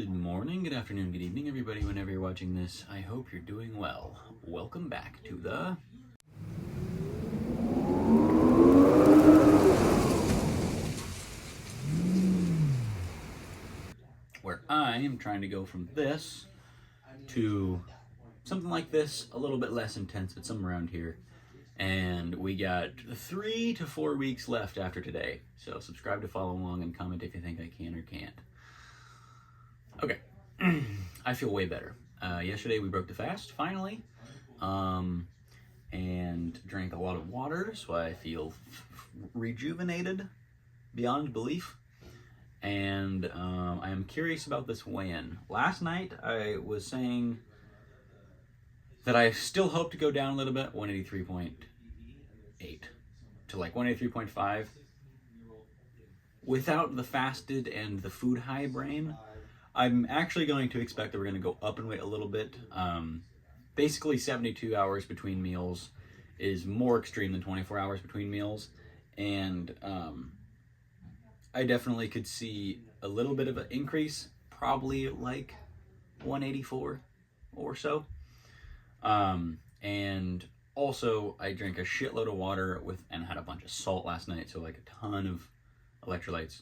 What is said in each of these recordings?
Good morning, good afternoon, good evening, everybody, whenever you're watching this. I hope you're doing well. Welcome back to the... where I am trying to go from this to something like this, a little bit less intense, but somewhere around here. And we got 3 to 4 weeks left after today. So subscribe to follow along and comment if you think I can or can't. Okay, I feel way better. Yesterday we broke the fast, finally, and drank a lot of water, so I feel rejuvenated beyond belief. And I am curious about this weigh-in. Last night I was saying that I still hope to go down a little bit, 183.8 to like 183.5. Without the fasted and the food high brain, I'm actually going to expect that we're going to go up in weight a little bit. Basically 72 hours between meals is more extreme than 24 hours between meals. And I definitely could see a little bit of an increase, probably like 184 or so. And also I drank a shitload of water and had a bunch of salt last night, so like a ton of electrolytes.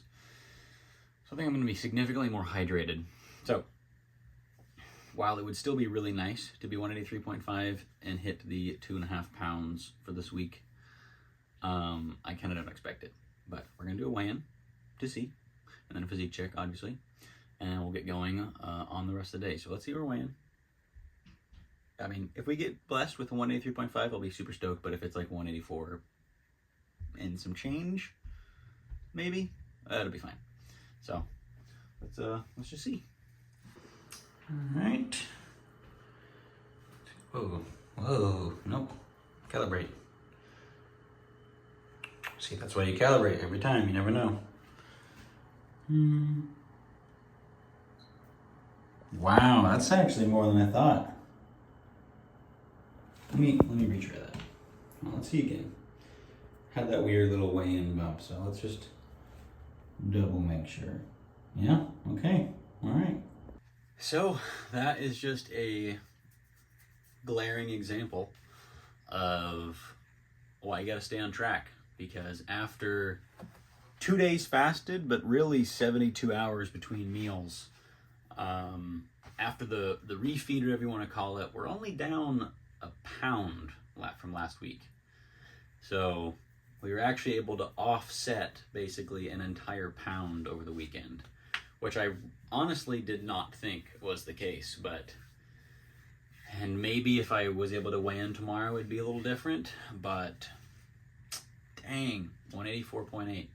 So I think I'm going to be significantly more hydrated. So while it would still be really nice to be 183.5 and hit the 2.5 pounds for this week, I kind of don't expect it. But we're going to do a weigh-in to see, and then a physique check, obviously, and we'll get going on the rest of the day. So let's see where we're weighing. I mean, if we get blessed with 183.5, I'll be super stoked, but if it's like 184 and some change, maybe, that'll be fine. So let's just see. All right. Whoa, nope. Calibrate. See, that's why you calibrate every time. You never know. Wow, that's actually more than I thought. Let me retry that. Well, let's see again. Had that weird little weigh-in bump, so let's just double make sure. Yeah, okay, all right. So that is just a glaring example of why you gotta stay on track, because after 2 days fasted, but really 72 hours between meals, after the refeed, whatever you want to call it, we're only down a pound from last week. So we were actually able to offset basically an entire pound over the weekend, which I honestly did not think was the case, and maybe if I was able to weigh in tomorrow, it'd be a little different, but dang, 184.8.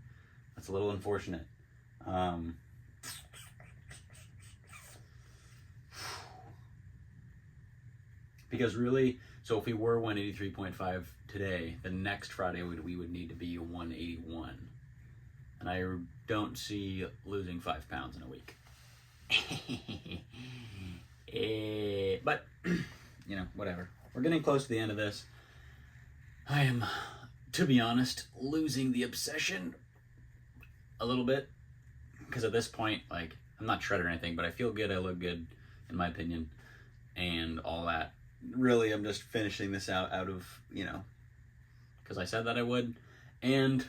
That's a little unfortunate. Because really, so if we were 183.5 today, the next Friday we would need to be 181. And I don't see losing 5 pounds in a week. But, you know, whatever. We're getting close to the end of this. I am, to be honest, losing the obsession a little bit. Because at this point, like, I'm not shredded or anything, but I feel good, I look good, in my opinion, and all that. Really, I'm just finishing this out of, you know, because I said that I would. And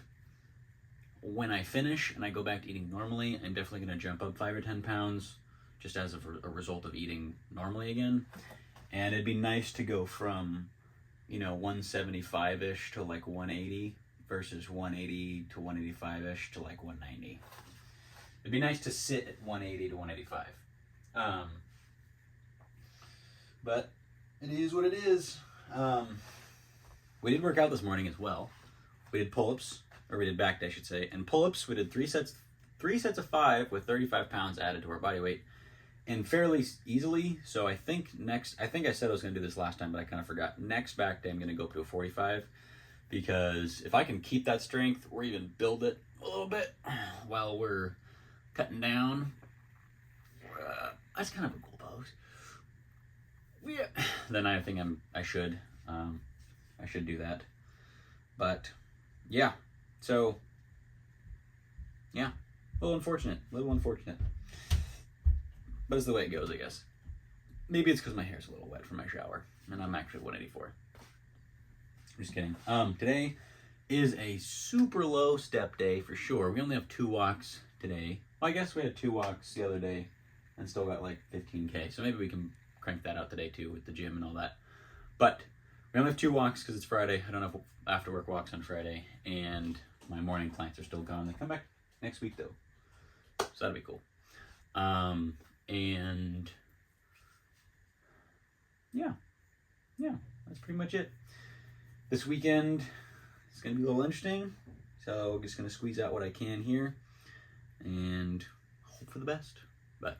when I finish and I go back to eating normally, I'm definitely going to jump up 5 or 10 pounds just as a result of eating normally again. And it'd be nice to go from, you know, 175-ish to like 180 versus 180 to 185-ish to like 190. It'd be nice to sit at 180 to 185. But it is what it is. We did work out this morning as well. We did pull-ups, or we did back day, I should say. And pull-ups, we did three sets of 5 with 35 pounds added to our body weight, and fairly easily. So I think I said I was going to do this last time, but I kind of forgot. Next back day, I'm going to go up to a 45, because if I can keep that strength or even build it a little bit while we're cutting down, that's kind of a cool pose. Yeah. Then I think I should do that. But yeah, so yeah, a little unfortunate. but it's the way it goes, I guess. Maybe it's because my hair's a little wet from my shower, and I'm actually 184. Just kidding. Today is a super low step day for sure. We only have 2 walks today. Well, I guess we had 2 walks the other day and still got like 15K. So maybe we can crank that out today too with the gym and all that. But we only have 2 walks because it's Friday. I don't have after work walks on Friday, and my morning clients are still gone. They come back next week though, so that'll be cool. And yeah, that's pretty much it. This weekend it's gonna be a little interesting, so I'm just gonna squeeze out what I can here and hope for the best. But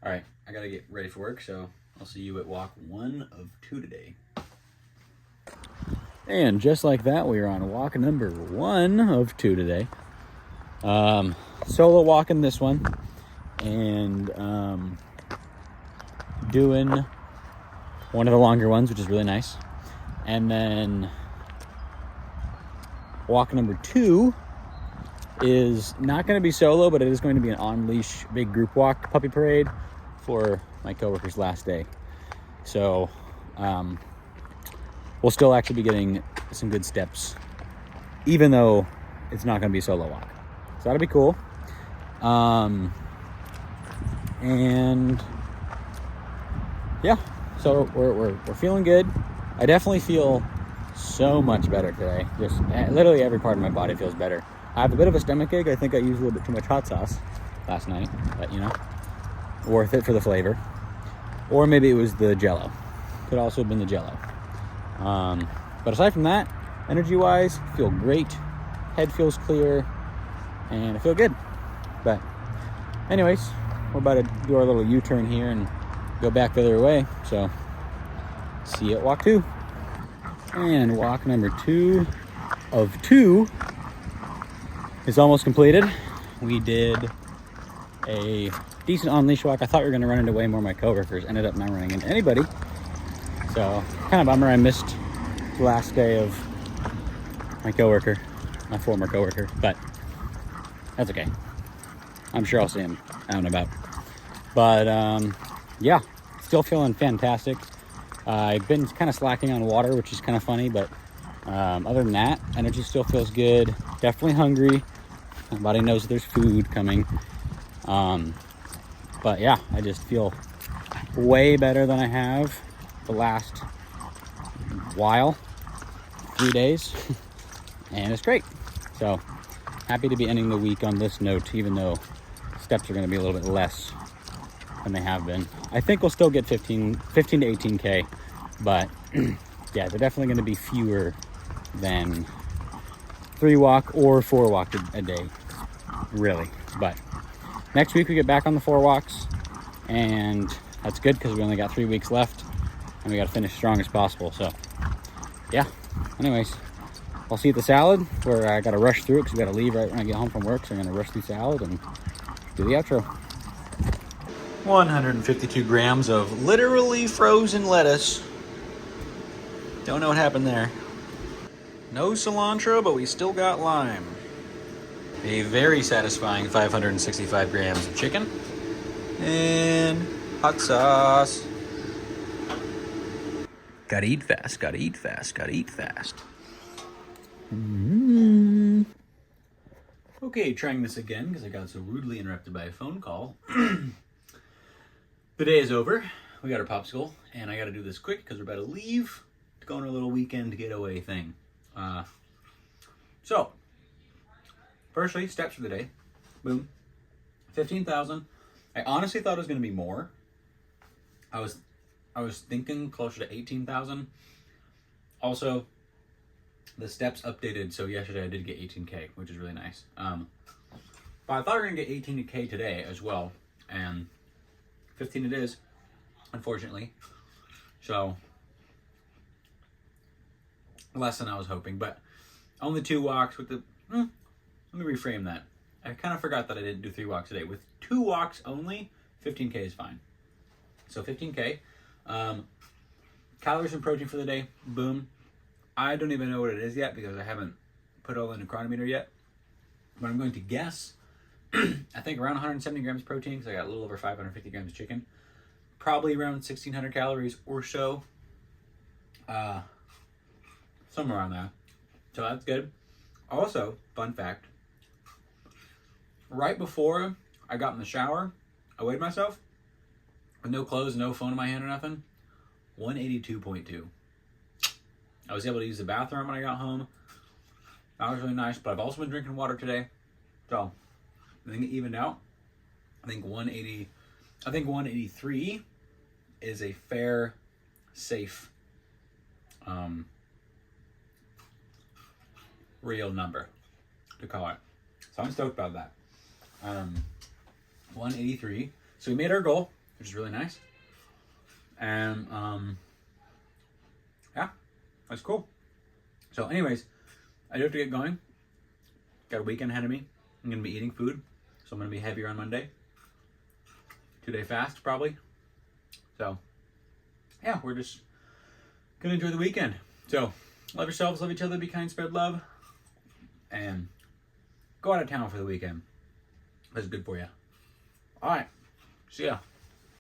all right, I gotta get ready for work, so I'll see you at walk 1 of 2 today. And just like that, we are on walk number 1 of 2 today. Solo walking this one, and doing one of the longer ones, which is really nice. And then walk number 2 is not going to be solo, but it is going to be an on-leash big group walk puppy parade for my coworker's last day. So we'll still actually be getting some good steps, even though it's not going to be a solo walk. So that'll be cool. And yeah, so we're feeling good. I definitely feel so much better today. Just literally every part of my body feels better. I have a bit of a stomach ache. I think I used a little bit too much hot sauce last night, but you know, worth it for the flavor. Or maybe it was the Jell-O. Could also have been the Jell-O. But aside from that, energy-wise, feel great. Head feels clear, and I feel good. But anyways, we're about to do our little U-turn here and go back the other way. So see you at walk 2. And walk number 2 of 2 is almost completed. We did a decent on-leash walk. I thought we were going to run into way more of my coworkers. Ended up not running into anybody. So kind of bummer I missed the last day of my coworker, my former coworker, but that's okay. I'm sure I'll see him out and about. But yeah, still feeling fantastic. I've been kind of slacking on water, which is kind of funny, but other than that, energy still feels good. Definitely hungry. My body knows there's food coming. But yeah, I just feel way better than I have the last while, 3 days, and it's great. So happy to be ending the week on this note, even though steps are going to be a little bit less than they have been. I think we'll still get 15 to 18K, but yeah, they're definitely going to be fewer than 3 walk or 4 walk a day, really. But next week we get back on the 4 walks, and that's good because we only got 3 weeks left, and we got to finish strong as possible. So yeah, anyways, I'll see you at the salad, where I got to rush through it because we got to leave right when I get home from work. So I'm going to rush through salad and do the outro. 152 grams of literally frozen lettuce. Don't know what happened there. No cilantro, but we still got lime. A very satisfying 565 grams of chicken. And hot sauce. Gotta eat fast, gotta eat fast, gotta eat fast. Mm-hmm. Okay, trying this again because I got so rudely interrupted by a phone call. The day is over. We got our popsicle, and I got to do this quick because we're about to leave to go on our little weekend getaway thing. So, firstly, steps for the day. Boom. 15,000. I honestly thought it was going to be more. I was thinking closer to 18,000. Also, the steps updated, so yesterday I did get 18K, which is really nice. But I thought we were going to get 18K today as well, and 15 it is, unfortunately. So, less than I was hoping, but only 2 walks with the... let me reframe that. I kind of forgot that I didn't do 3 walks today. With 2 walks only, 15K is fine. So 15K. Calories and protein for the day, boom. I don't even know what it is yet because I haven't put it all in a chronometer yet. But I'm going to guess I think around 170 grams of protein because I got a little over 550 grams of chicken. Probably around 1,600 calories or so. Somewhere around that. So that's good. Also, fun fact. Right before I got in the shower, I weighed myself with no clothes, no phone in my hand or nothing. 182.2. I was able to use the bathroom when I got home. That was really nice, but I've also been drinking water today. So, I think it evened out. I think 183 is a fair, safe, real number to call it. So I'm stoked about that. 183. So we made our goal, which is really nice. And yeah, that's cool. So anyways, I do have to get going. Got a weekend ahead of me. I'm going to be eating food. So I'm going to be heavier on Monday. 2-day fast, probably. So, yeah, we're just going to enjoy the weekend. So, love yourselves, love each other, be kind, spread love. And go out of town for the weekend. That's good for you. All right. See ya.